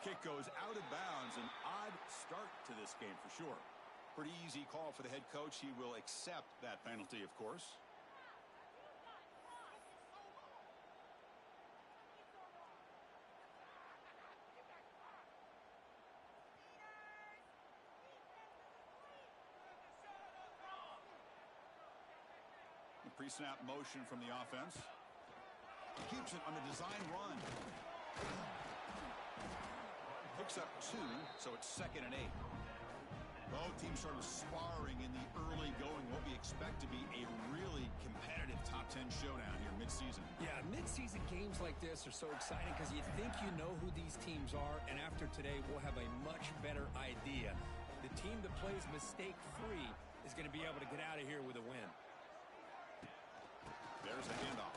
kick goes out of bounds. An odd start to this game for sure. Pretty easy call for the head coach. He will accept that penalty, of course. The pre-snap motion from the offense. Keeps it on the design run. Picks up 2, so it's 2nd and 8. Both teams sort of sparring in the early going. What we expect to be a really competitive top 10 showdown here mid-season. Yeah, mid-season games like this are so exciting because you think you know who these teams are, and after today we'll have a much better idea. The team that plays mistake-free is going to be able to get out of here with a win. There's the handoff.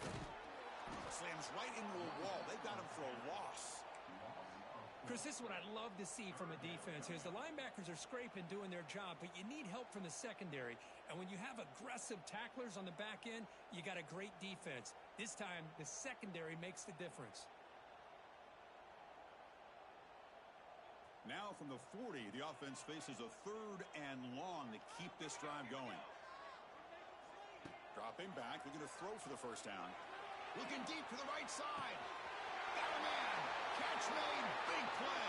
Slams right into a wall. They got him for a loss. Chris, this is what I'd love to see from a defense. Is the linebackers are scraping, doing their job, but you need help from the secondary. And when you have aggressive tacklers on the back end, you got a great defense. This time, the secondary makes the difference. Now from the 40, the offense faces a 3rd and long to keep this drive going. Dropping back, looking to throw for the first down. Looking deep to the right side. Got a man. Catch made. Big play.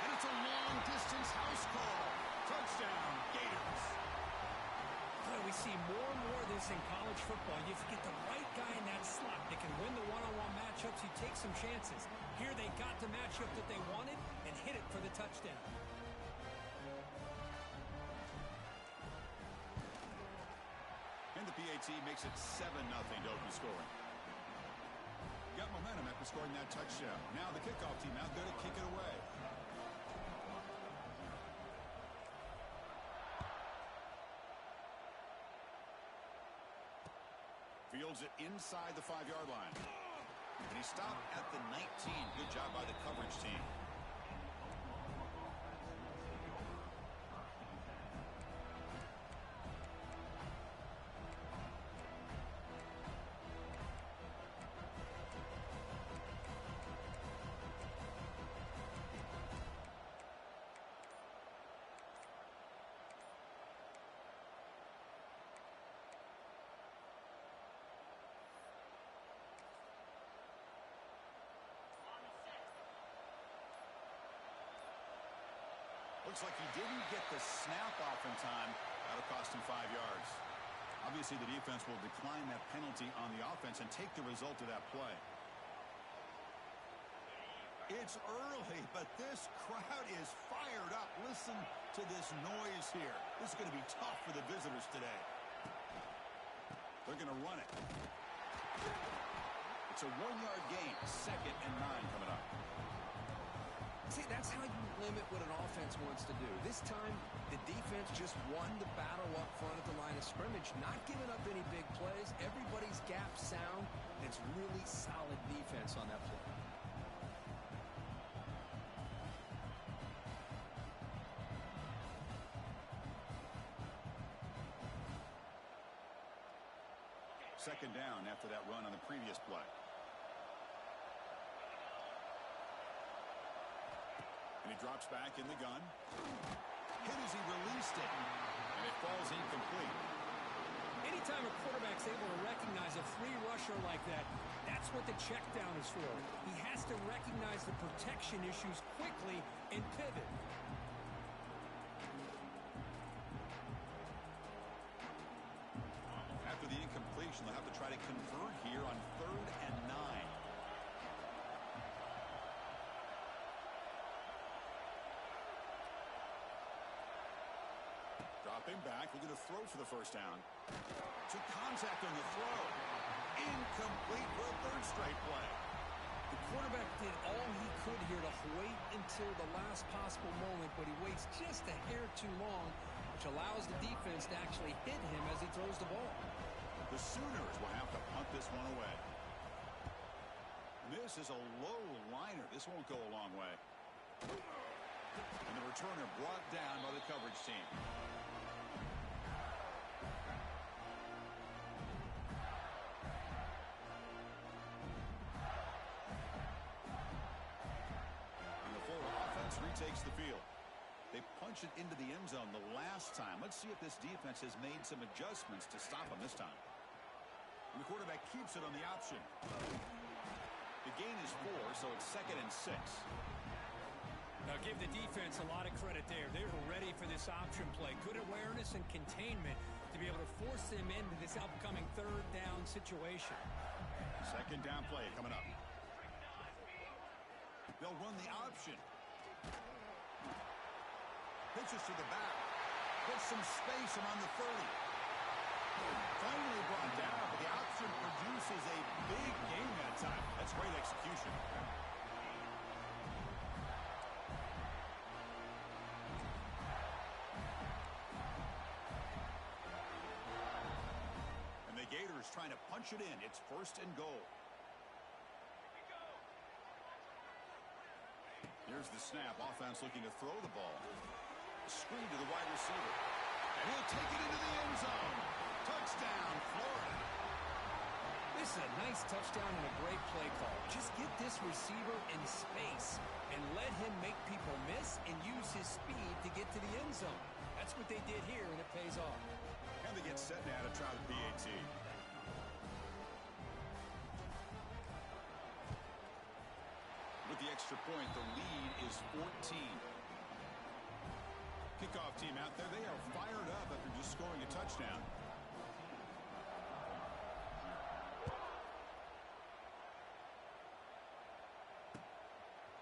And it's a long-distance house call. Touchdown, Gators. Boy, we see more and more of this in college football. You get the right guy in that slot that can win the one-on-one matchups. You take some chances. Here they got the matchup that they wanted and hit it for the touchdown. And the PAT makes it 7-0 to open scoring. Got momentum after scoring that touchdown. Now the kickoff team out there to kick it away. Fields it inside the 5-yard line. And he stopped at the 19. Good job by the coverage team. Looks like he didn't get the snap off in time. That'll cost him 5 yards. Obviously, the defense will decline that penalty on the offense and take the result of that play. It's early, but this crowd is fired up. Listen to this noise here. This is going to be tough for the visitors today. They're going to run it. It's a 1-yard gain. 2nd and 9 coming up. See, that's how you limit what an offense wants to do. This time, the defense just won the battle up front at the line of scrimmage, not giving up any big plays. Everybody's gap sound. It's really solid defense on that play. Second down after that run on the previous play. And he drops back in the gun. Hit as he released it. And it falls incomplete. Anytime a quarterback's able to recognize a free rusher like that, that's what the check down is for. He has to recognize the protection issues quickly and pivot. After the incompletion, they'll have to try to convert here on 3rd and 9. Dropping back, looking to throw for the first down. Took contact on the throw. Incomplete for a 3rd straight play. The quarterback did all he could here to wait until the last possible moment, but he waits just a hair too long, which allows the defense to actually hit him as he throws the ball. The Sooners will have to punt this one away. This is a low liner. This won't go a long way. And the returner brought down by the coverage team. And the fullback takes the field. They punch it into the end zone the last time. Let's see if this defense has made some adjustments to stop them this time. And the quarterback keeps it on the option. The gain is 4, so it's 2nd and 6. Now give the defense a lot of credit there. They were ready for this option play. Good awareness and containment to be able to force them into this upcoming 3rd down situation. 2nd down play coming up. They'll run the option. Pitches to the back. Puts some space around the 30. Finally brought down, but the option produces a big gain that time. That's great execution. And the Gators trying to punch it in. It's 1st and goal. Here's the snap. Offense looking to throw the ball. Screen to the wide receiver. And he'll take it into the end zone. Touchdown, Florida. This is a nice touchdown and a great play call. Just get this receiver in space and let him make people miss and use his speed to get to the end zone. That's what they did here, and it pays off. And they get set now to try the PAT. With the extra point, the lead is 14. Kickoff team out there. They are fired up after just scoring a touchdown.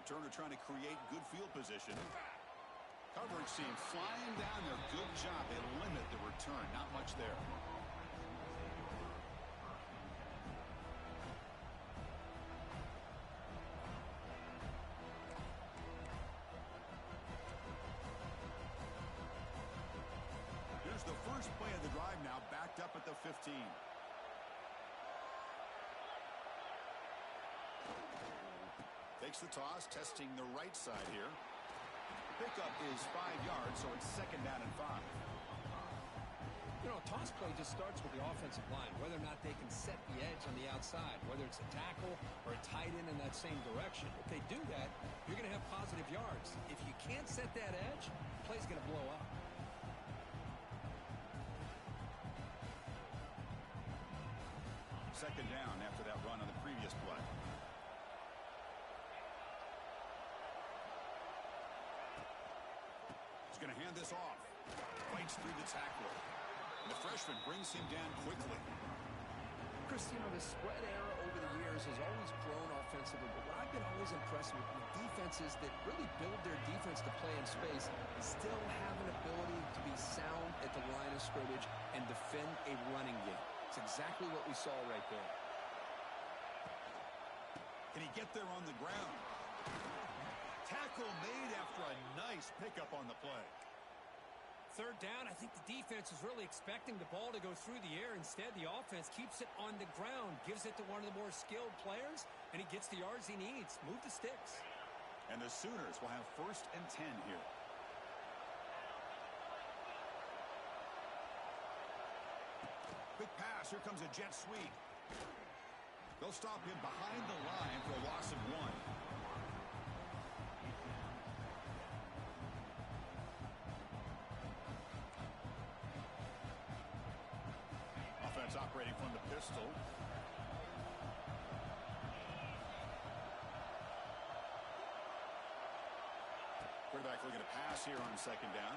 Returner trying to create good field position. Coverage team flying down there. Good job. They limit the return. Not much there. Here's the first play of the drive now, backed up at the 15. Takes the toss, testing the right side here. Pickup is 5 yards, so it's 2nd down and 5. You know, a toss play just starts with the offensive line, whether or not they can set the edge on the outside, whether it's a tackle or a tight end in that same direction. If they do that, you're going to have positive yards. If you can't set that edge, the play's going to blow up. Second down after that run on the previous play. He's going to hand this off. Fights through the tackler. And the freshman brings him down quickly. Chris, you know, the spread era over the years has always grown offensively, but what I've been always impressed with defenses that really build their defense to play in space still have an ability to be sound at the line of scrimmage and defend a running game. It's exactly what we saw right there. Can he get there on the ground? Tackle made after a nice pickup on the play. 3rd down, I think the defense is really expecting the ball to go through the air. Instead, the offense keeps it on the ground, gives it to one of the more skilled players, and he gets the yards he needs. Move the sticks. And the Sooners will have 1st and 10 here. Big pass. Here comes a jet sweep. They'll stop him behind the line for a loss of 1. Offense operating from the pistol. Quarterback looking to pass here on 2nd down.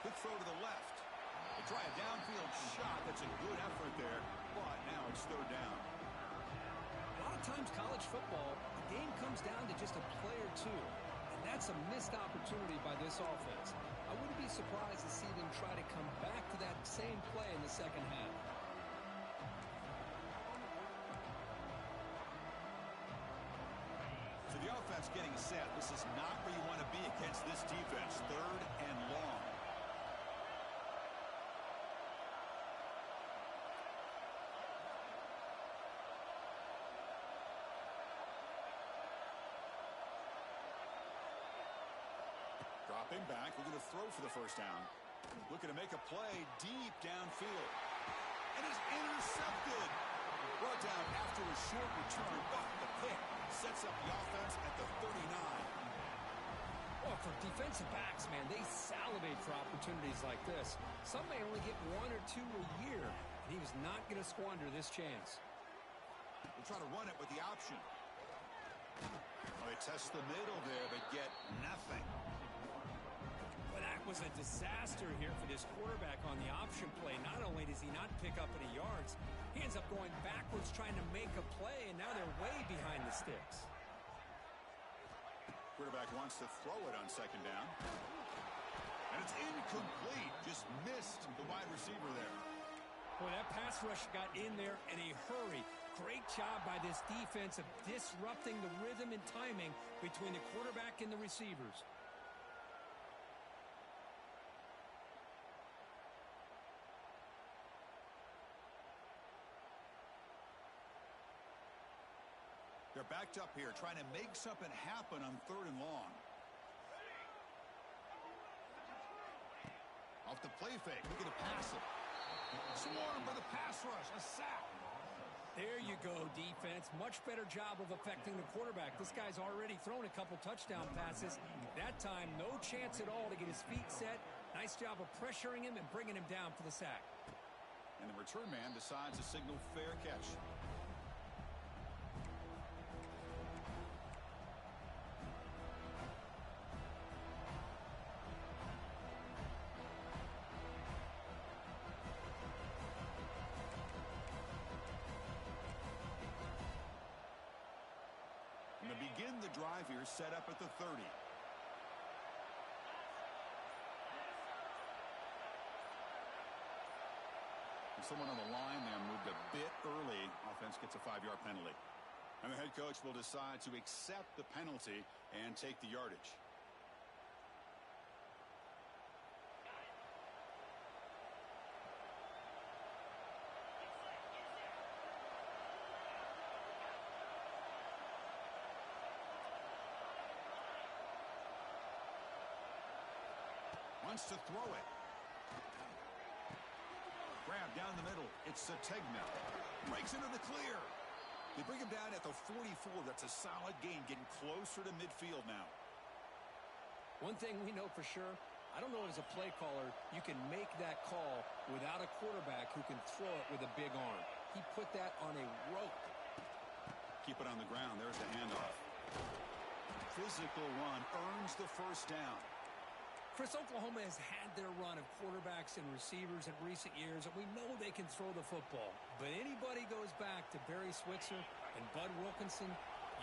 Quick throw to the left. They try a downfield shot. That's a good effort there, but now it's 3rd down. A lot of times college football, the game comes down to just a play or two, and that's a missed opportunity by this offense. I wouldn't be surprised to see them try to come back to that same play in the 2nd half. So the offense getting set. This is not where you want to be against this defense. 3rd and long. Dropping back, looking to throw for the 1st down. Looking to make a play deep downfield. And it's intercepted. Brought down after a short return. But the pick sets up the offense at the 39. Well, for defensive backs, man, they salivate for opportunities like this. Some may only get 1 or 2 a year, and he was not going to squander this chance. We'll try to run it with the option. Oh, they test the middle there, but get nothing. Well, that was a disaster here for this quarterback on the option play. Not only does he not pick up any yards, he ends up going backwards trying to make a play, and now they're way behind the sticks. Quarterback wants to throw it on second down. And it's incomplete. Just missed the wide receiver there. Boy, that pass rush got in there in a hurry. Great job by this defense of disrupting the rhythm and timing between the quarterback and the receivers. They're backed up here, trying to make something happen on 3rd and long. Off the play fake, looking to pass it. Swarmed by the pass rush, a sack. There you go, defense. Much better job of affecting the quarterback. This guy's already thrown a couple touchdown passes. That time, no chance at all to get his feet set. Nice job of pressuring him and bringing him down for the sack. And the return man decides to signal fair catch. Begin the drive here, set up at the 30. And someone on the line there moved a bit early. Offense gets a 5-yard penalty. And the head coach will decide to accept the penalty and take the yardage. Wants to throw it. Grab down the middle. It's Sategna. Breaks into the clear. They bring him down at the 44. That's a solid gain, getting closer to midfield now. One thing we know for sure, I don't know as a play caller, you can make that call without a quarterback who can throw it with a big arm. He put that on a rope. Keep it on the ground. There's the handoff. Physical run earns the first down. Chris, Oklahoma has had their run of quarterbacks and receivers in recent years, and we know they can throw the football. But anybody goes back to Barry Switzer and Bud Wilkinson,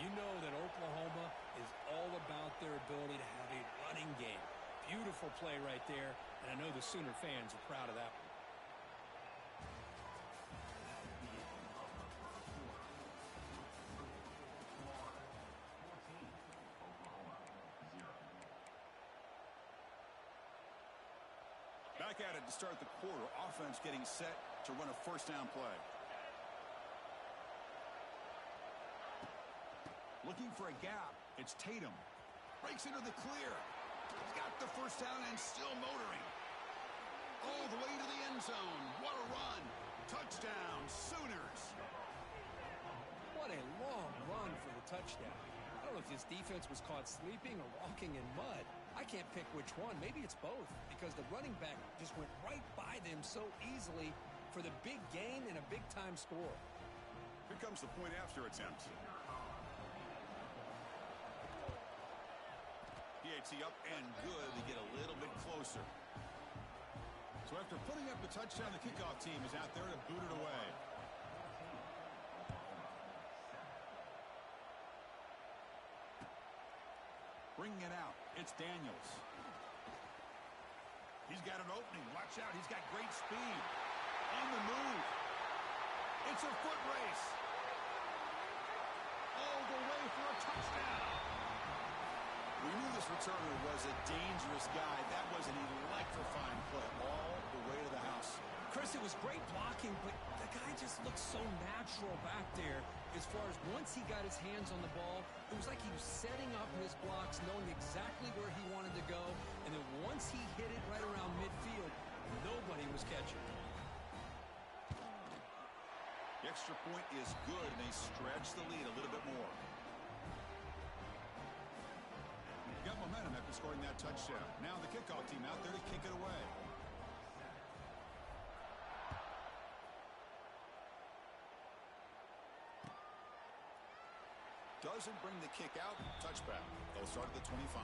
you know that Oklahoma is all about their ability to have a running game. Beautiful play right there, and I know the Sooner fans are proud of that one. Back at it to start the quarter. Offense getting set to run a first down play. Looking for a gap. It's Tatum. Breaks into the clear. He's got the first down and still motoring. All the way to the end zone. What a run. Touchdown, Sooners. What a long run for the touchdown. I don't know if this defense was caught sleeping or walking in mud. I can't pick which one. Maybe it's both, because the running back just went right by them so easily for the big gain and a big-time score. Here comes the point after attempt. PAT up and good to get a little bit closer. So after putting up the touchdown, the kickoff team is out there to boot it away. Bringing it out, it's Daniels. He's got an opening. Watch out, he's got great speed. On the move. It's a foot race. All the way for a touchdown. We knew this returner was a dangerous guy. That was an electrifying play all the way to the house. Chris, it was great blocking, but the guy just looked so natural back there. As far as once he got his hands on the ball, it was like he was setting up his blocks, knowing exactly where he wanted to go. And then once he hit it right around midfield, nobody was catching. The extra point is good, and they stretch the lead a little bit more. Got momentum after scoring that touchdown. Now the kickoff team out there to kick it away. Doesn't bring the kick out. Touchback. They'll start at the 25.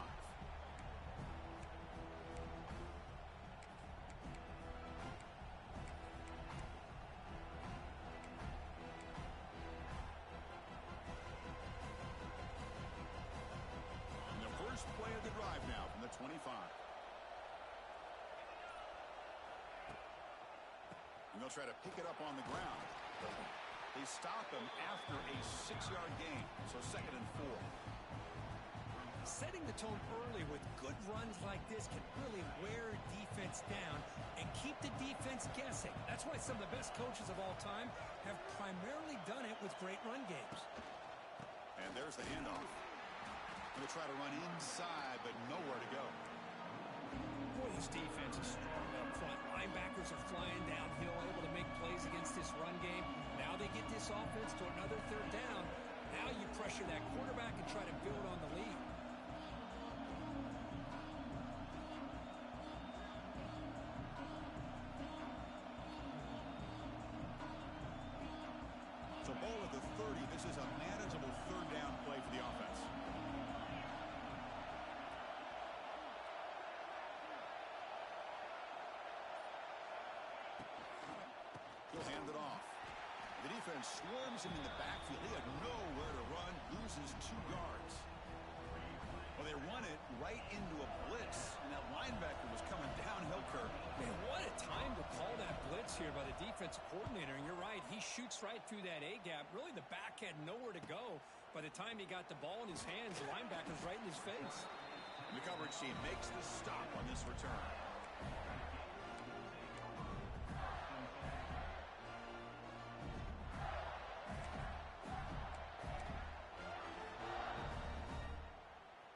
And the first play of the drive now from the 25. And they'll try to pick it up on the ground. They stop him after a 6-yard gain, so 2nd and 4. Setting the tone early with good runs like this can really wear defense down and keep the defense guessing. That's why some of the best coaches of all time have primarily done it with great run games. And there's the handoff. Going to try to run inside, but nowhere to go. Boy, this defense is strong up front. Linebackers are flying downhill, able to make plays against this run game. Now they get this offense to another 3rd down. Now you pressure that quarterback and try to build on the lead. So ball at the 30. This is a manageable 3rd down play for the offense. He'll hand it off. The defense swarms him in the backfield. He had nowhere to run, loses 2 yards. Well, they run it right into a blitz, and that linebacker was coming downhill curve. Man, what a time to call that blitz here by the defensive coordinator. And you're right, he shoots right through that A-gap. Really, the back had nowhere to go. By the time he got the ball in his hands, the linebacker's right in his face. The coverage team makes the stop on this return.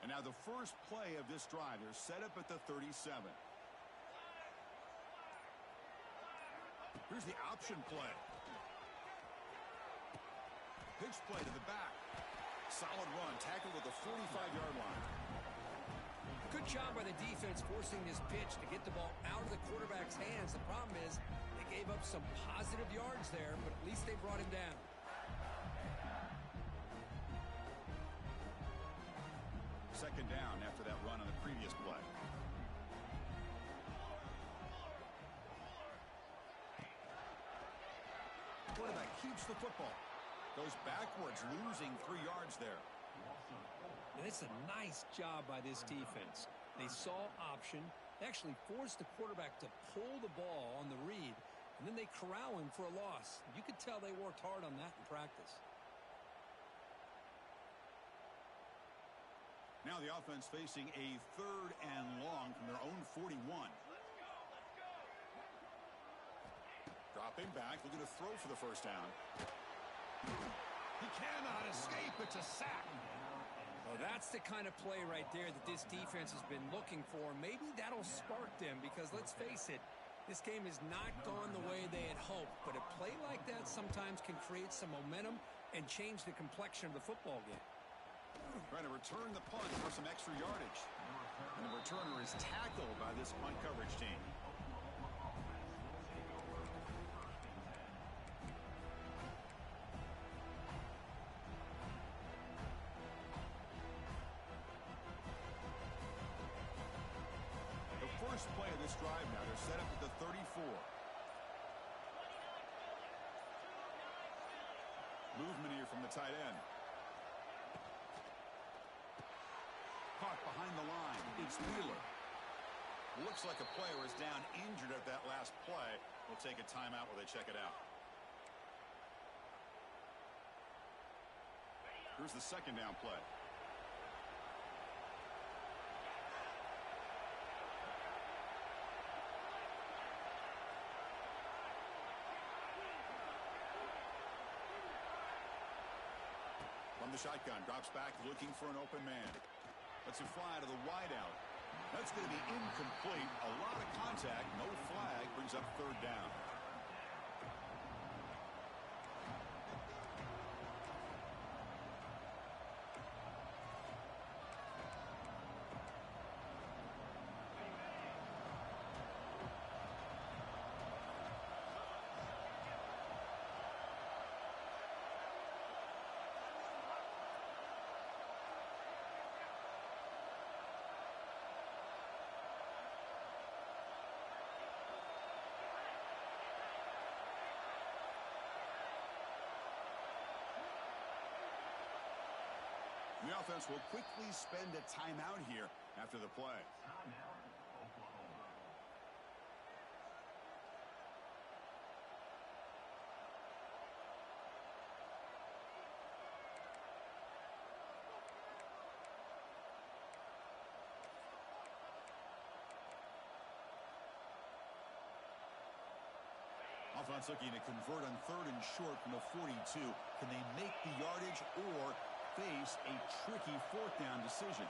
Now the first play of this drive, they're set up at the 37. Here's the option play. Pitch play to the back. Solid run, tackled at the 45-yard line. Good job by the defense forcing this pitch to get the ball out of the quarterback's hands. The problem is they gave up some positive yards there, but at least they brought him down. Second down after that run on the previous play. Quarterback keeps the football. Goes backwards, losing 3 yards there. And it's a nice job by this defense. They saw option. They actually forced the quarterback to pull the ball on the read, and then they corral him for a loss. You could tell they worked hard on that in practice. Now the offense facing a 3rd and long from their own 41. Dropping back, looking to throw for the first down. He cannot escape. It's a sack. Well, that's the kind of play right there that this defense has been looking for. Maybe that'll spark them because, let's face it, this game has not gone the way they had hoped. But a play like that sometimes can create some momentum and change the complexion of the football game. Trying to return the punt for some extra yardage. And the returner is tackled by this punt coverage team. The first play of this drive now, they're set up at the 34. Movement here from the tight end. Caught behind the line. It's Wheeler. Looks like a player is down injured at that last play. We'll take a timeout while they check it out. Here's the second down play. From the shotgun, drops back, looking for an open man. Lets it fly to the wideout. That's going to be incomplete. A lot of contact, no flag, brings up 3rd down. The offense will quickly spend a timeout here after the play. Offense looking to convert on 3rd and short from the 42. Can they make the yardage or face a tricky 4th down decision?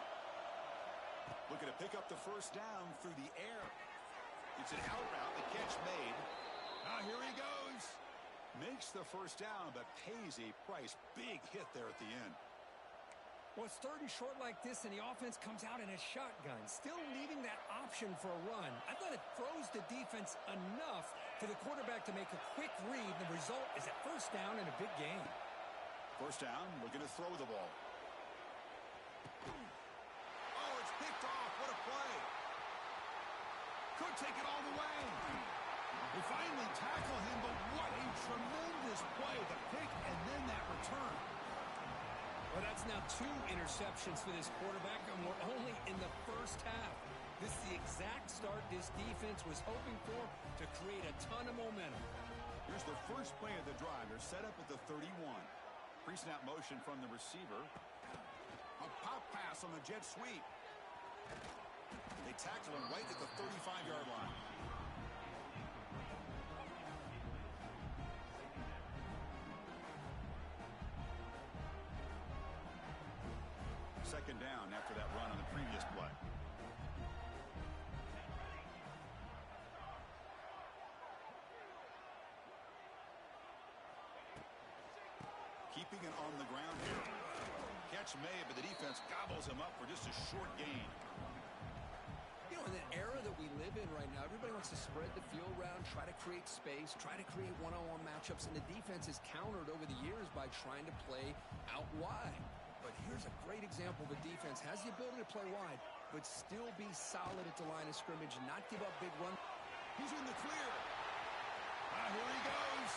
Looking to pick up the 1st down through the air. It's an out route. The catch made. Here he goes. Makes the 1st down, but pays a price. Big hit there at the end. Well, it's 3rd and short like this, and the offense comes out in a shotgun, still leaving that option for a run. I thought it throws the defense enough for the quarterback to make a quick read. The result is a 1st down and a big gain. 1st down, looking to throw the ball. Oh, it's picked off. What a play. Could take it all the way. They finally tackle him, but what a tremendous play. The pick and then that return. Well, that's now 2 interceptions for this quarterback, and we're only in the 1st half. This is the exact start this defense was hoping for to create a ton of momentum. Here's the first play of the drive. They're set up at the 31. Pre-snap motion from the receiver. A pop pass on the jet sweep. They tackle him right at the 35-yard line. Second down after that run on the previous play. Keeping it on the ground here. Catch made, but the defense gobbles him up for just a short gain. You know, in the era that we live in right now, everybody wants to spread the field around, try to create space, try to create one-on-one matchups, and the defense is countered over the years by trying to play out wide. But here's a great example. The defense has the ability to play wide, but still be solid at the line of scrimmage and not give up big run. He's in the clear. Here he goes.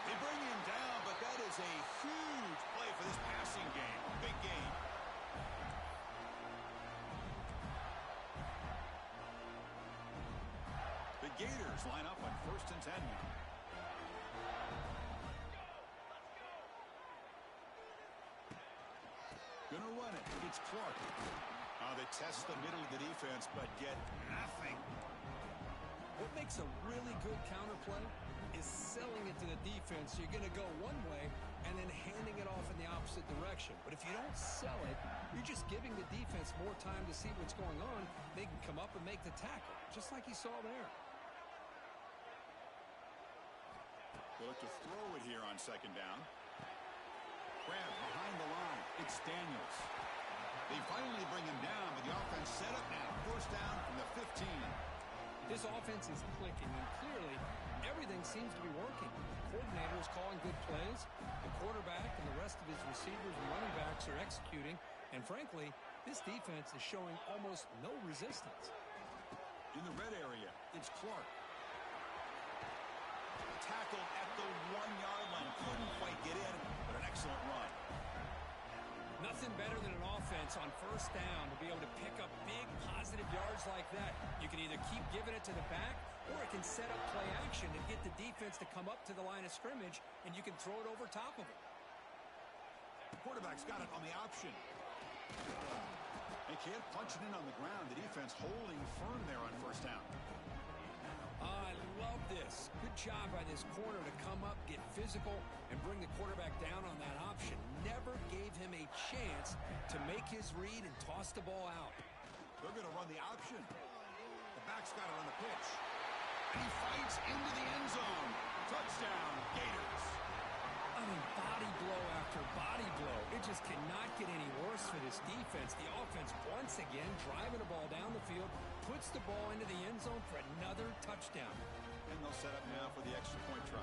They bring him down, but that is a huge play for this passing game. Big game. The Gators line up on 1st and 10 now. Gonna run it. It's Clark. They test the middle of the defense, but get nothing. What makes a really good counterplay is selling it to the defense. You're going to go one way and then handing it off in the opposite direction. But if you don't sell it, you're just giving the defense more time to see what's going on. They can come up and make the tackle, just like you saw there. They look to throw it here on 2nd down. Grab behind the line. It's Daniels. They finally bring him down, but the offense set up now. 1st down from the 15. This offense is clicking, and clearly everything seems to be working. The coordinator is calling good plays. The quarterback and the rest of his receivers and running backs are executing. And frankly, this defense is showing almost no resistance. In the red area, it's Clark. Tackled at the 1-yard line. Couldn't quite get in, but an excellent run. Nothing better than an offense on 1st down to be able to pick up big positive yards like that. You can either keep giving it to the back, or it can set up play action and get the defense to come up to the line of scrimmage, and you can throw it over top of it. The quarterback's got it on the option. They can't punch it in on the ground. The defense holding firm there on 1st down. I love this. Good job by this corner to come up, get physical, and bring the quarterback down on that option. Never gave him a chance to make his read and toss the ball out. They're going to run the option. The back's got it on the pitch. And he fights into the end zone. Touchdown, Gators. I mean, body blow after body blow. It just cannot get any worse for this defense. The offense, once again, driving the ball down the field, puts the ball into the end zone for another touchdown. And they'll set up now for the extra point try.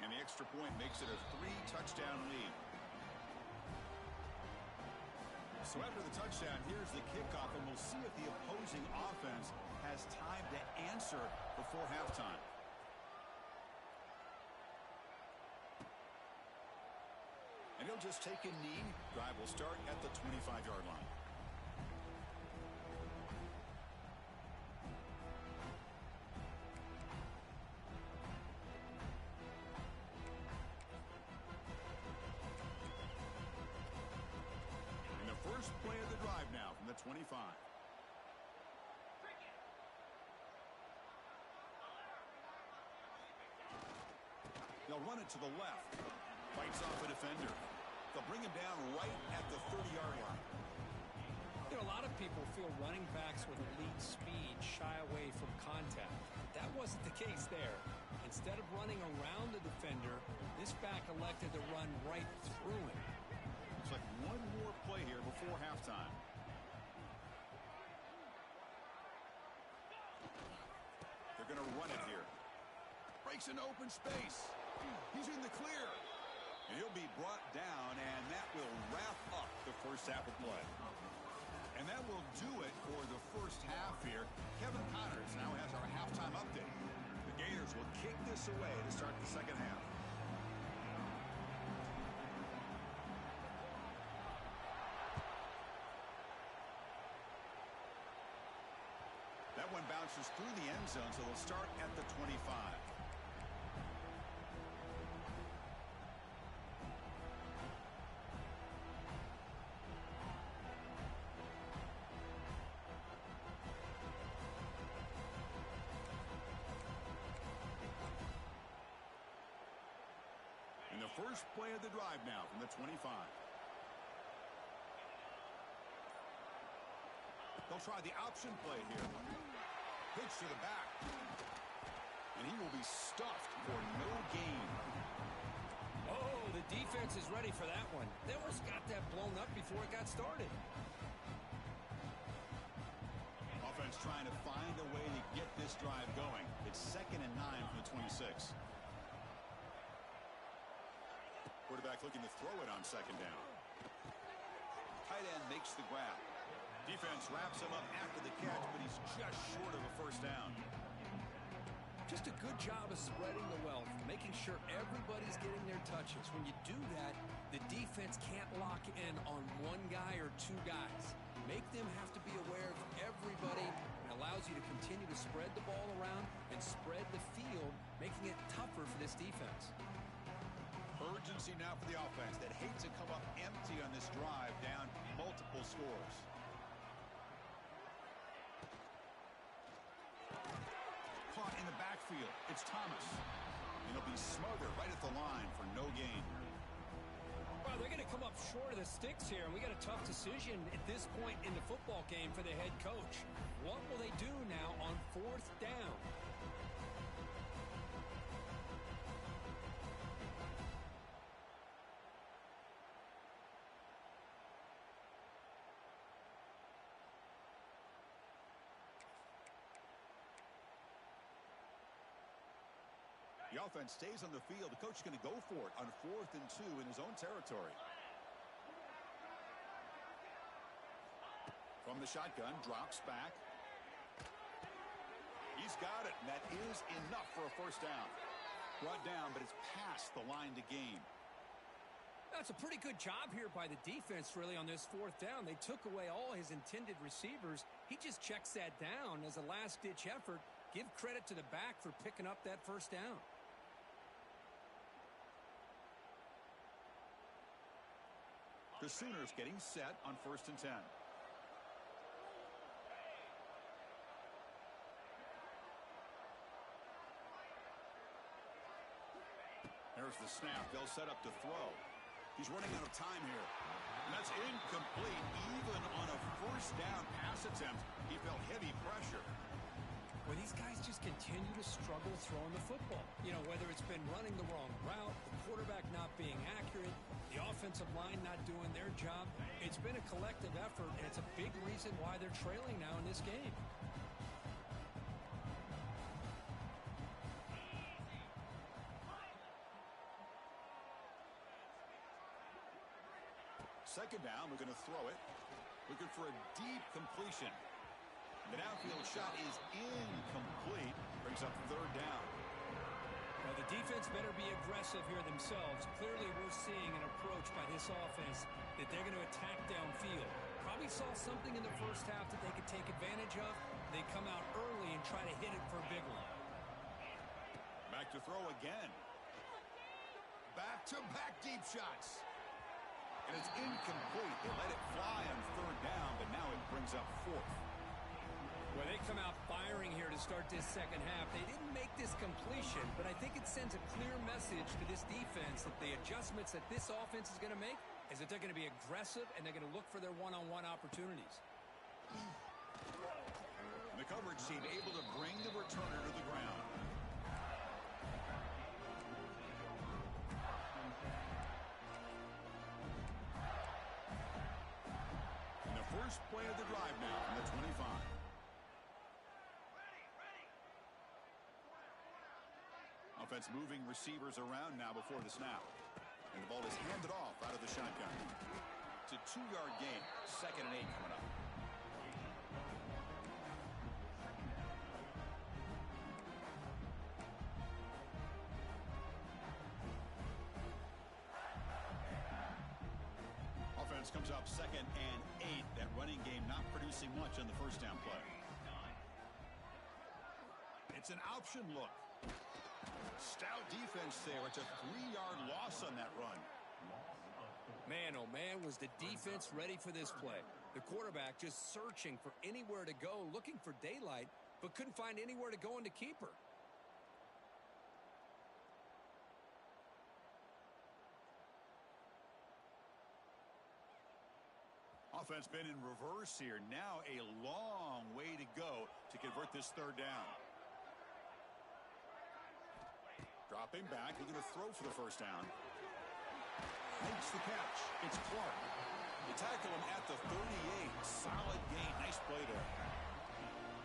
And the extra point makes it a 3-touchdown lead. So after the touchdown, here's the kickoff, and we'll see if the opposing offense has time to answer before halftime. And he'll just take a knee. Drive will start at the 25-yard line. And the first play of the drive now from the 25. They'll run it to the left. Fights off a defender. They'll bring him down right at the 30-yard line. You know, a lot of people feel running backs with elite speed shy away from contact. That wasn't the case there. Instead of running around the defender, this back elected to run right through him. Looks like one more play here before halftime. They're going to run it here. Breaks into open space. He's in the clear. And he'll be brought down, and that will wrap up the first half of play. And that will do it for the first half here. Kevin Connors now has our halftime update. The Gators will kick this away to start the second half. That one bounces through the end zone, so they'll start at the 25. And the first play of the drive now from the 25. They'll try the option play here. Pitch to the back. And he will be stuffed for no gain. Oh, the defense is ready for that one. They almost got that blown up before it got started. Offense trying to find a way to get this drive going. It's 2nd and 9 from the 26. Quarterback looking to throw it on 2nd down. Tight end makes the grab. Defense wraps him up after the catch, but he's just short of a first down. Just a good job of spreading the wealth, making sure everybody's getting their touches. When you do that, the defense can't lock in on one guy or two guys. Make them have to be aware of everybody. It allows you to continue to spread the ball around and spread the field, making it tougher for this defense. Urgency now for the offense that hates to come up empty on this drive, down multiple scores. Caught in the backfield. It's Thomas. And he'll be smothered right at the line for no gain. Well, they're going to come up short of the sticks here, and we got a tough decision at this point in the football game for the head coach. What will they do now on 4th down? The offense stays on the field. The coach is going to go for it on 4th and 2 in his own territory. From the shotgun, drops back. He's got it, and that is enough for a first down. Brought down, but it's past the line to gain. That's a pretty good job here by the defense, really, on this 4th down. They took away all his intended receivers. He just checks that down as a last-ditch effort. Give credit to the back for picking up that first down. The Sooners getting set on 1st and 10. There's the snap. They'll set up to throw. He's running out of time here. And that's incomplete. Even on a first down pass attempt, he felt heavy pressure. Well, these guys just continue to struggle throwing the football. You know, whether it's been running the wrong route, the quarterback not being accurate, the offensive line not doing their job. It's been a collective effort, and it's a big reason why they're trailing now in this game. Second down, we're going to throw it. Looking for a deep completion. The downfield shot is incomplete. Brings up 3rd down. Well, the defense better be aggressive here themselves. Clearly, we're seeing an approach by this offense that they're going to attack downfield. Probably saw something in the first half that they could take advantage of. They come out early and try to hit it for a big one. Back to throw again. Back-to-back deep shots. And it's incomplete. They let it fly on third down, but now it brings up fourth. Well, they come out firing here to start this second half. They didn't make this completion, but I think it sends a clear message to this defense that the adjustments that this offense is going to make is that they're going to be aggressive and they're going to look for their one-on-one opportunities. The coverage team able to bring the returner to the ground. And the first play of the drive now from the 25. Offense moving receivers around now before the snap. And the ball is handed off out of the shotgun. It's a 2-yard gain. 2nd and 8 coming up. Offense comes up 2nd and 8. That running game not producing much on the first down play. It's an option look. Stout defense there. It's a 3-yard loss on that run. Man, oh man, was the defense ready for this play. The quarterback just searching for anywhere to go, looking for daylight, but couldn't find anywhere to go into keeper. Offense been in reverse here. Now a long way to go to convert this third down. Dropping back, looking to throw for the first down. Makes the catch. It's Clark. They tackle him at the 38. Solid gain. Nice play there.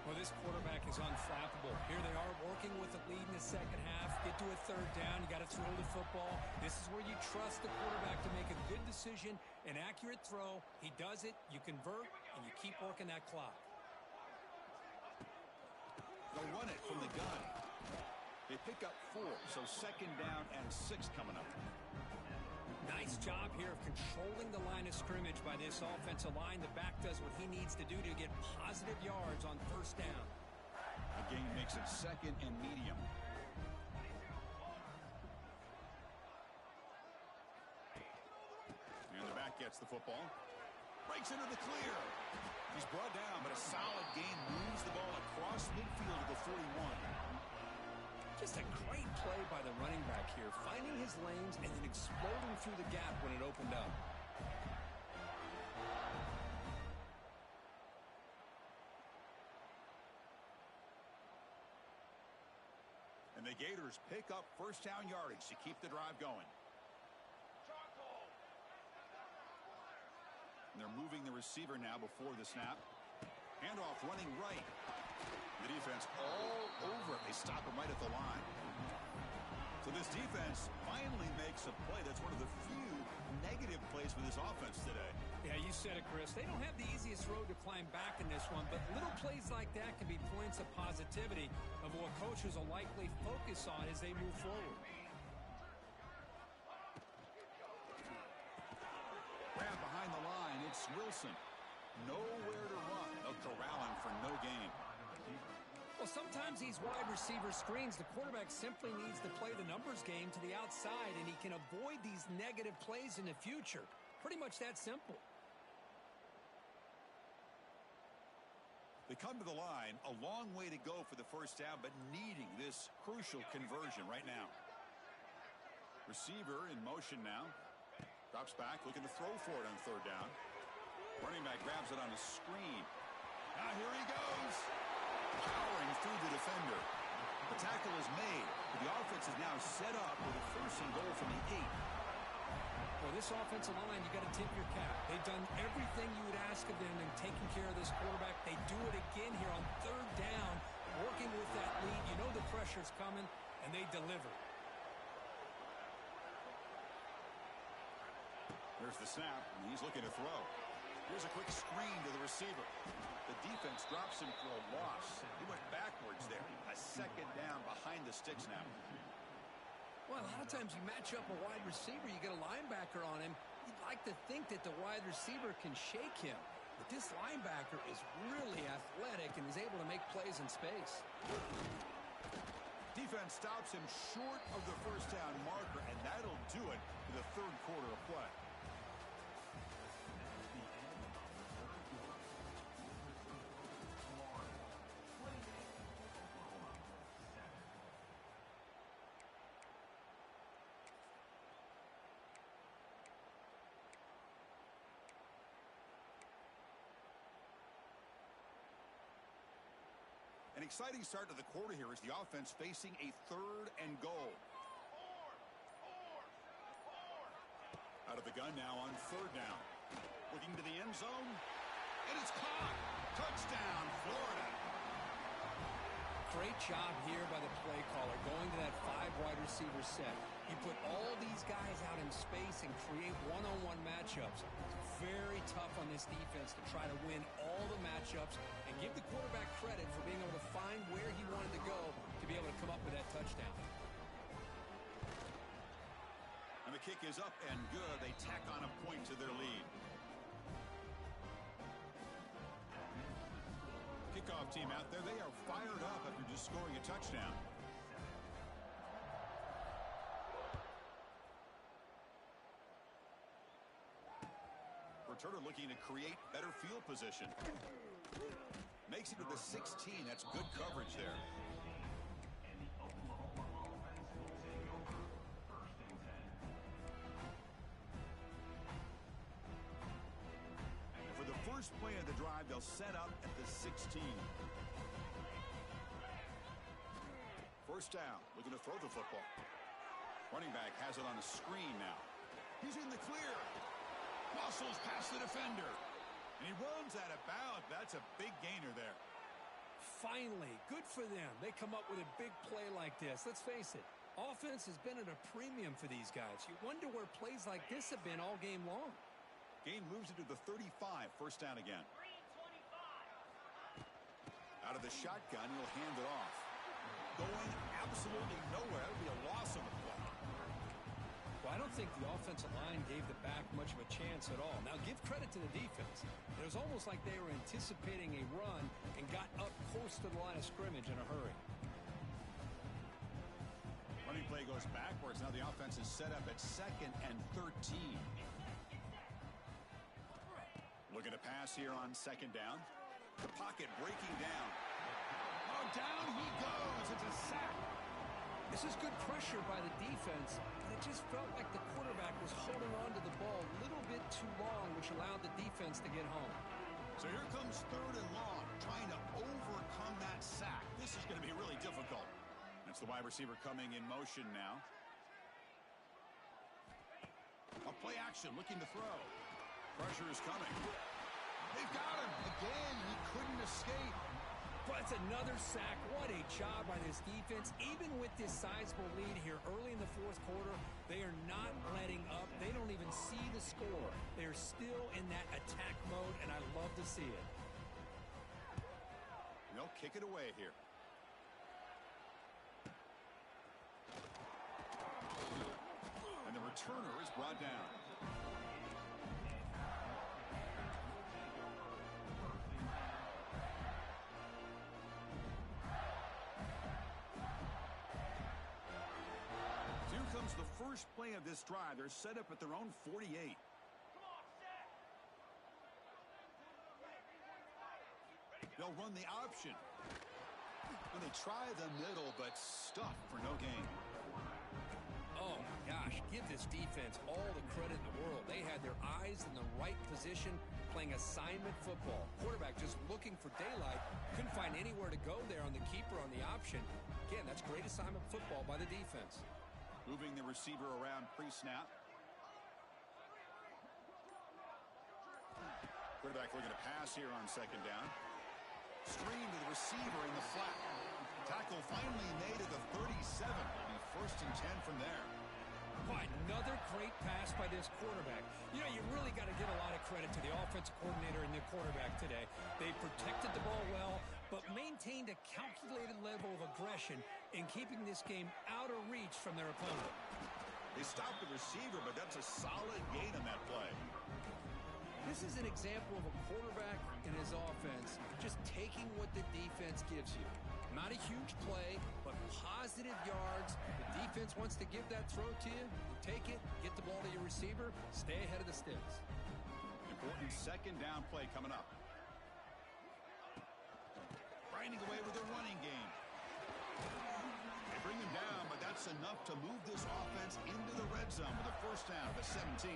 Well, this quarterback is unflappable. Here they are working with the lead in the second half. Get to a third down. You got to throw the football. This is where you trust the quarterback to make a good decision, an accurate throw. He does it. You convert, and you keep working that clock. They'll run it from the gun. They pick up 4, so 2nd down and 6 coming up. Nice job here of controlling the line of scrimmage by this offensive line. The back does what he needs to do to get positive yards on first down. The gain makes it 2nd and medium. And the back gets the football. Breaks into the clear. He's brought down, but a solid gain moves the ball across midfield to the 41. Just a great play by the running back here, finding his lanes and then exploding through the gap when it opened up. And the Gators pick up first down yardage to keep the drive going. And they're moving the receiver now before the snap. Handoff running right. The defense all over it. They stop him right at the line. So this defense finally makes a play. That's one of the few negative plays for this offense today. Yeah, you said it, Chris. They don't have the easiest road to climb back in this one, but little plays like that can be points of positivity of what coaches will likely focus on as they move forward. Grab behind the line. It's Wilson. Nowhere to run. They'll corral him for no gain. Well, sometimes these wide receiver screens, the quarterback simply needs to play the numbers game to the outside, and he can avoid these negative plays in the future. Pretty much that simple. They come to the line, a long way to go for the first down, but needing this crucial conversion right now. Receiver in motion now. Drops back, looking to throw for it on third down. Running back grabs it on a screen. Now here he goes. Powering through the defender. The tackle is made, but the offense is now set up with a 1st and goal from the 8. Well, this offensive line, you got to tip your cap. They've done everything you would ask of them in taking care of this quarterback. They do it again here on third down, working with that lead. You know the pressure's coming, and they deliver. There's the snap, and he's looking to throw. Here's a quick screen to the receiver. The defense drops him for a loss. He went backwards there. A 2nd down behind the sticks now. Well, a lot of times you match up a wide receiver, you get a linebacker on him. You'd like to think that the wide receiver can shake him. But this linebacker is really athletic and is able to make plays in space. Defense stops him short of the first down marker, and that'll do it for the third quarter of play. An exciting start to the quarter here as the offense facing a 3rd and goal. Out of the gun now on 3rd down. Looking to the end zone. And it's caught. Touchdown, Florida. Great job here by the play caller going to that 5 wide receiver set. You put all these guys out in space and create one-on-one matchups. It's very tough on this defense to try to win all the matchups and give the quarterback credit for being able to find where he wanted to go to be able to come up with that touchdown. And the kick is up and good. They tack on a point to their lead. Kickoff team out there, they are fired up after just scoring a touchdown. Returner looking to create better field position. Makes it to the 16. That's good coverage there. And for the first play of the drive, they'll set up at the 16. First down, looking to throw the football. Running back has it on a screen now. He's in the clear. Muscles past the defender. And he runs out of bounds. That's a big gainer there. Finally, good for them. They come up with a big play like this. Let's face it, offense has been at a premium for these guys. You wonder where plays like this have been all game long. Gain moves it to the 35. First down again. Out of the shotgun, he'll hand it off. Going absolutely nowhere. That would be a loss of the play. Well, I don't think the offensive line gave the back much of a chance at all. Now, give credit to the defense. It was almost like they were anticipating a run and got up close to the line of scrimmage in a hurry. Running play goes backwards. Now the offense is set up at 2nd and 13. Looking to pass here on 2nd down. The pocket breaking down. Oh, down he goes. It's a sack. This is good pressure by the defense, but it just felt like the quarterback was holding on to the ball a little bit too long, which allowed the defense to get home. So here comes 3rd and long, trying to overcome that sack. This is going to be really difficult. That's the wide receiver coming in motion now. A play action, looking to throw. Pressure is coming. They've got him. Again, he couldn't escape. But it's another sack. What a job by this defense. Even with this sizable lead here early in the 4th quarter, they are not letting up. They don't even see the score. They're still in that attack mode, and I love to see it. They'll kick it away here. And the returner is brought down. The first play of this drive. They're set up at their own 48. They'll run the option. And they try the middle, but stuff for no gain. Oh, my gosh. Give this defense all the credit in the world. They had their eyes in the right position, playing assignment football. Quarterback just looking for daylight. Couldn't find anywhere to go there on the keeper on the option. Again, that's great assignment football by the defense. Moving the receiver around pre-snap. Quarterback looking to pass here on 2nd down. Screen to the receiver in the flat. Tackle finally made at the 37. It'll be 1st and 10 from there. Boy, another great pass by this quarterback. You know, you really got to give a lot of credit to the offensive coordinator and the quarterback today. They protected the ball well, but maintained a calculated level of aggression in keeping this game out of reach from their opponent. They stopped the receiver, but that's a solid gain on that play. This is an example of a quarterback and his offense just taking what the defense gives you. Not a huge play, but positive yards. The defense wants to give that throw to you. You take it, get the ball to your receiver, stay ahead of the sticks. Important second down play coming up. Grinding away with a running game. They bring him down, but that's enough to move this offense into the red zone with a first down at the 17.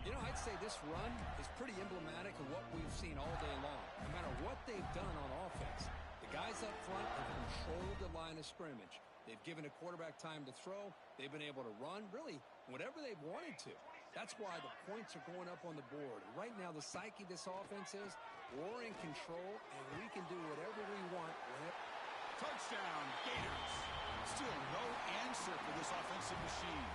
You know, I'd say this run is pretty emblematic of what we've seen all day long. No matter what they've done on offense, the guys up front have controlled the line of scrimmage. They've given a quarterback time to throw. They've been able to run, really, whatever they've wanted to. That's why the points are going up on the board. Right now, the psyche of this offense is we're in control, and we can do whatever we want. Touchdown, Gators. Still no answer for this offensive machine.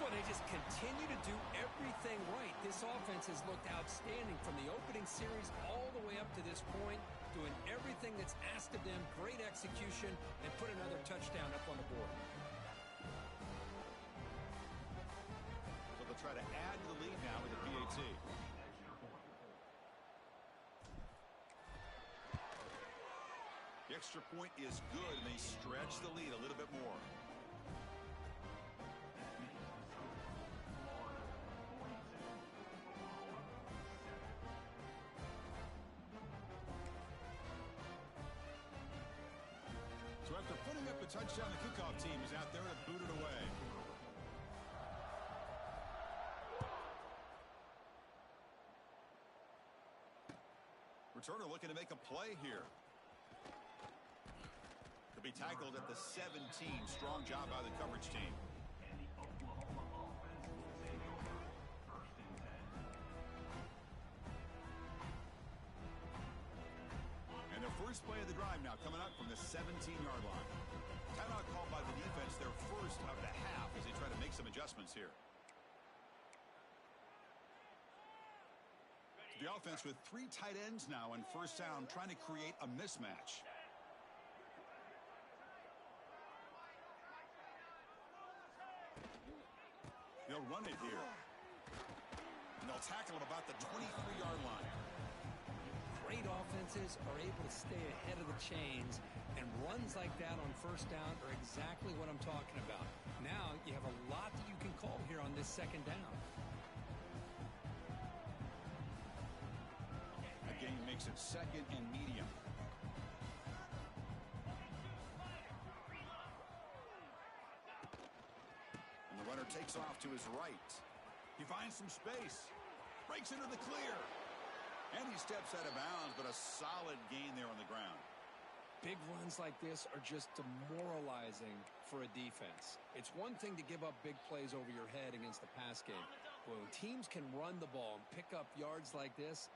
Well, they just continue to do everything right. This offense has looked outstanding from the opening series all the way up to this point, doing everything that's asked of them, great execution, and put another touchdown up on the board. So they'll try to add to the lead now with a PAT. The extra point is good, and they stretch the lead a little bit more. So after putting up a touchdown, the kickoff team is out there to boot it away. Returner looking to make a play here. Could be tackled at the 17. Strong job by the coverage team. And their first play of the drive now coming up from the 17-yard line. Timeout called by the defense, their first of the half as they try to make some adjustments here. The offense with 3 tight ends now on first down, trying to create a mismatch. They'll run it here. And they'll tackle him about the 23-yard line. Great offenses are able to stay ahead of the chains, and runs like that on first down are exactly what I'm talking about. Now you have a lot that you can call here on this second down. The game makes it second and medium. And the runner takes off to his right. He finds some space. Breaks into the clear. And he steps out of bounds, but a solid gain there on the ground. Big runs like this are just demoralizing for a defense. It's one thing to give up big plays over your head against the pass game. But when teams can run the ball and pick up yards like this,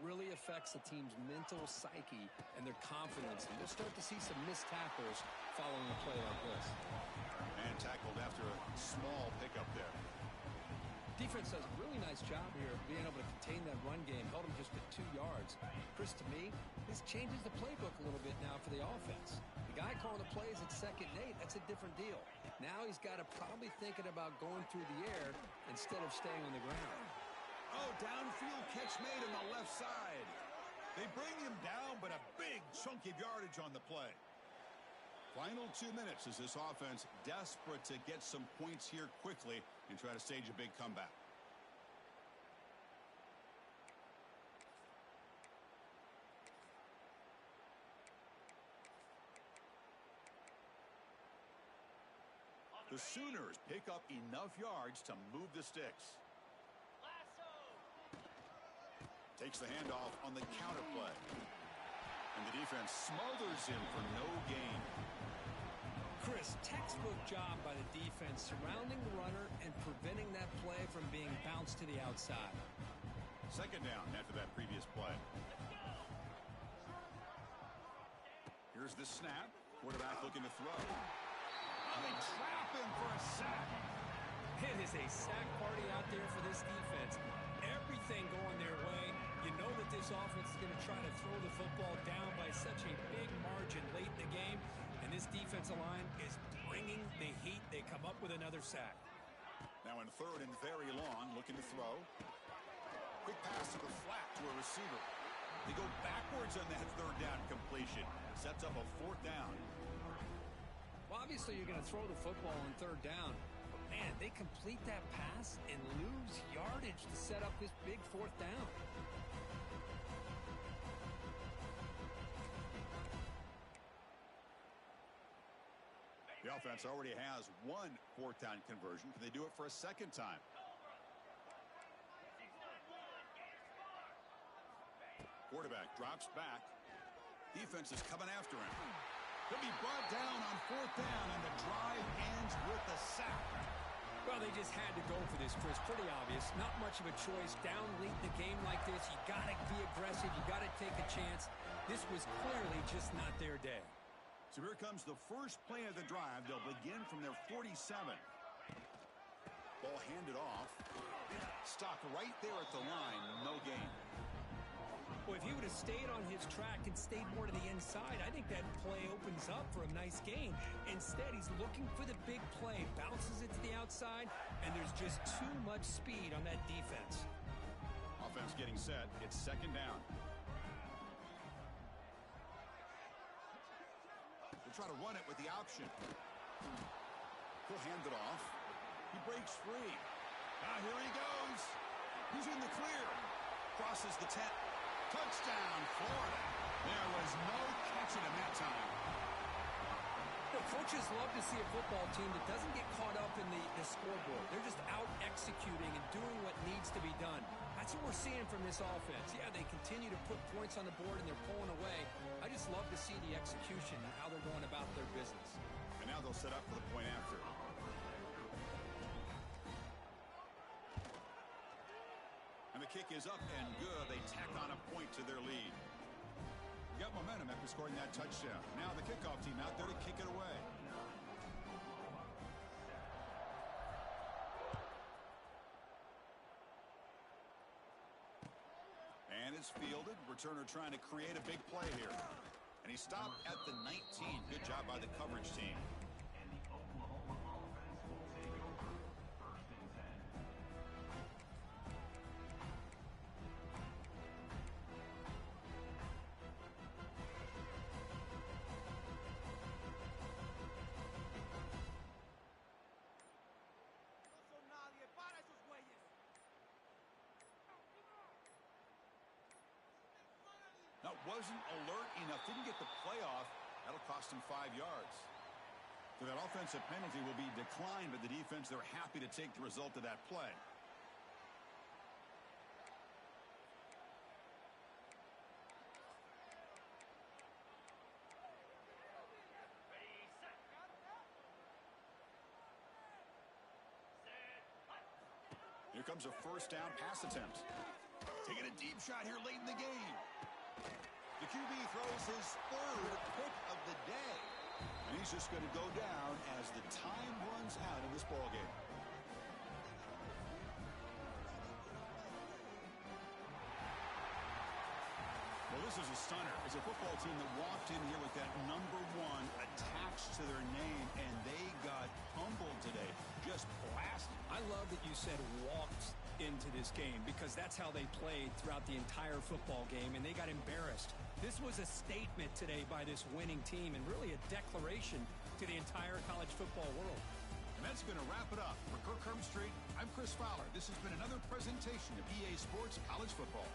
really affects the team's mental psyche and their confidence. And we'll start to see some missed tackles following a play like this. And tackled after a small pickup there. Defense does a really nice job here of being able to contain that run game. Held him just at 2 yards. Chris, to me, this changes the playbook a little bit now for the offense. The guy calling the plays at 2nd and 8, that's a different deal. Now he's got to probably thinking about going through the air instead of staying on the ground. Oh, downfield catch made on the left side. They bring him down, but a big chunk of yardage on the play. Final 2 minutes as this offense desperate to get some points here quickly and try to stage a big comeback. The Sooners pick up enough yards to move the sticks. Takes the handoff on the counter play. And the defense smothers him for no gain. Chris, textbook job by the defense surrounding the runner and preventing that play from being bounced to the outside. Second down after that previous play. Here's the snap. Quarterback looking to throw. Oh, they trap him for a sack. It is a sack party out there for this defense. Everything going their way. You know that this offense is going to try to throw the football down by such a big margin late in the game. another sack. Now in third and very long, looking to throw. Quick pass to the flat to a receiver. They go backwards on that third down completion. Sets up a fourth down. Well, obviously you're going to throw the football on third down. But, man, they complete that pass and lose yardage to set up this big fourth down. The offense already has one fourth down conversion. Can they do it for a second time? Quarterback drops back. Defense is coming after him. He'll be brought down on fourth down, and the drive ends with a sack. Well, they just had to go for this, Chris. Pretty obvious. Not much of a choice. Down late in the game like this, you got to be aggressive. You got to take a chance. This was clearly just not their day. So here comes the first play of the drive. They'll begin from their 47. Ball handed off. Stopped right there at the line. No gain. Well, if he would have stayed on his track and stayed more to the inside, I think that play opens up for a nice gain. Instead, he's looking for the big play. Bounces it to the outside, and there's just too much speed on that defense. Offense getting set. It's second down. Try to run it with the option. He'll hand it off. He breaks free. Now here he goes. He's in the clear. Crosses the 10. Touchdown, Florida. There was no catching him that time. Well, coaches love to see a football team that doesn't get caught up in the scoreboard. They're just out executing and doing what needs to be done. That's what we're seeing from this offense. Yeah, they continue to put points on the board and they're pulling away. I just love to see the execution and how they're going about their business. And now they'll set up for the point after. And the kick is up and good. They tack on a point to their lead. Got momentum after scoring that touchdown. Now the kickoff team out there to kick it away. And it's fielded. Returner trying to create a big play here. And he stopped at the 19. Good job by the coverage team. That wasn't alert enough. Didn't get the playoff. That'll cost him 5 yards. So that offensive penalty will be declined, but the defense, they're happy to take the result of that play. Here comes a first down pass attempt. Taking a deep shot here late in the game. The QB throws his third pick of the day. And he's just going to go down as the time runs out in this ballgame. Well, this is a stunner. It's a football team that walked in here with that number 1 attached to their name, and they got humbled today. Just blasted. I love that you said walked into this game because that's how they played throughout the entire football game, and they got embarrassed. This was a statement today by this winning team and really a declaration to the entire college football world. And that's going to wrap it up. For Kirk Hermstreet, I'm Chris Fowler. This has been another presentation of EA Sports College Football.